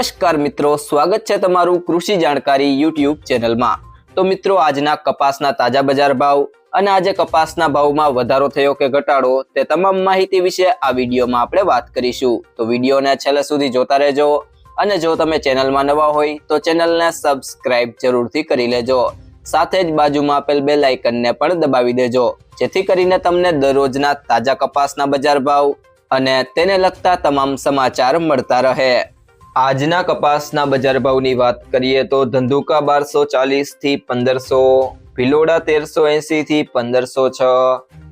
નમસ્કાર મિત્રો, સ્વાગત છે તમારું કૃષિ જાણકારી યુટ્યુબ ચેનલમાં। તો મિત્રો, આજના કપાસના તાજા બજાર ભાવ અને આજે કપાસના ભાવમાં વધારો થયો કે ઘટાડો તે તમામ માહિતી વિશે આ વિડીયોમાં આપણે વાત કરીશું। તો વિડીયોને છેલ્લે સુધી જોતા રહેજો અને જો તમે ચેનલમાં નવા હોય તો ચેનલને સબસ્ક્રાઇબ જરૂરથી કરી લેજો, સાથે જ બાજુમાં આપેલ બેલ આઇકનને પણ દબાવી દેજો, જેથી કરીને તમને દરરોજના તાજા કપાસના બજાર ભાવ અને તેને લગતા તમામ સમાચાર મળતા રહે। આજના કપાસના બજાર ભાવની વાત કરીએ તો ધંધુકા 1240 થી 1500, ભિલોડા 1380 થી 1506,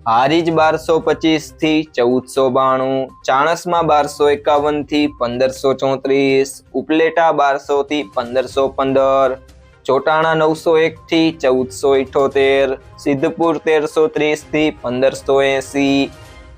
હારીજ 1225 થી 1492, ચાણસમાં 1251 થી 1534, ઉપલેટા 1200 થી 1515, ચોટાણા 901 થી 1478, સિદ્ધપુર 1330 થી 1580,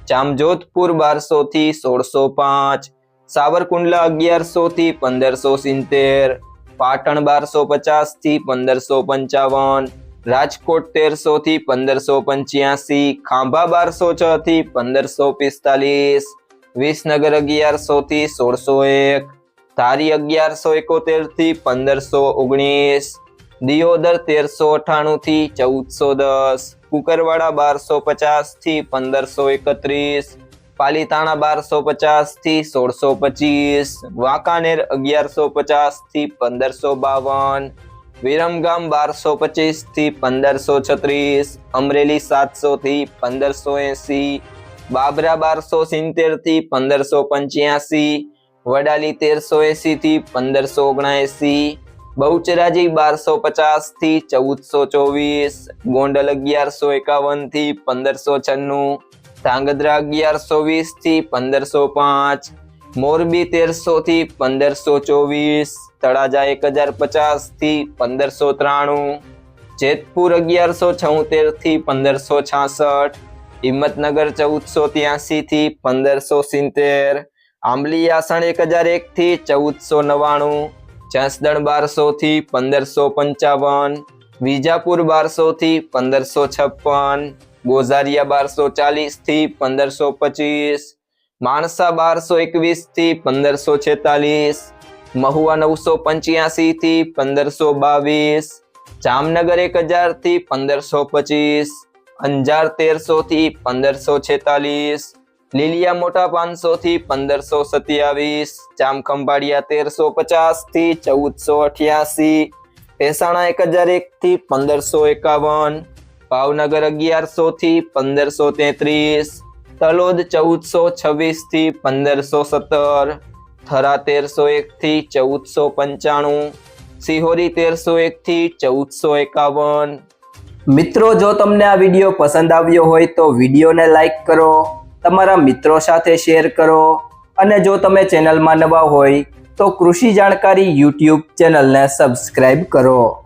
જામજોધપુર 1200 થી 1605, સાવરકુંડલા 1100 થી 1570, પાટણ 1250 થી 1555, રાજકોટ 1300 થી 1585, ખાંભા 1206 થી 1545, વિસનગર 1100 થી 1601, ધારી 1171 થી 1519, દિયોદર 1398 થી 1410, કુકરવાડા 1250 થી 1531, પાલીતાણા 1250 થી 1625, વાંકાનેર 1150 થી 1552, વિરમગામ 1225 થી 1536, અમરેલી 700 થી 1580, બાબરા 1270 થી 1585, વડાલી 1380 થી 1579, બહુચરાજી 1250 થી 1424, ગોંડલ 1151 થી 1596, ધાંગધ્રા 1120 થી 1505, મોરબી 1300 થી 1524, તળાજા 1050 થી 1593, જેતપુર 1176 થી 1566, હિંમતનગર 1483 થી 1570, આંબલીયાસણ 1001 થી 1499, જસદણ 1200 થી 1555, વિજાપુર 1200 થી 1556, ગોઝારિયા 1240 થી 1525, માણસા 1221 થી 1546, મહુવા 985 થી 1522, જામનગર 1000 થી 1525, અંજાર 1300 થી 1546, લીલિયા મોટા 500 થી 1527, જામખંભાળિયા 1350 થી 1488, મહેસાણા 1001 થી 1551, ભાવનગર 1100 થી 1533, તલોદ 1426 થી 1517, થરા 1301 થી 1495, સિહોરી 1301 થી 1451। મિત્રો, જો તમને આ વિડીયો પસંદ આવ્યો હોય તો વિડીયોને લાઈક કરો, તમારા મિત્રો સાથે શેર કરો અને જો તમે ચેનલમાં નવા હોય તો કૃષિ જાણકારી યુટ્યુબ ચેનલને સબસ્ક્રાઇબ કરો।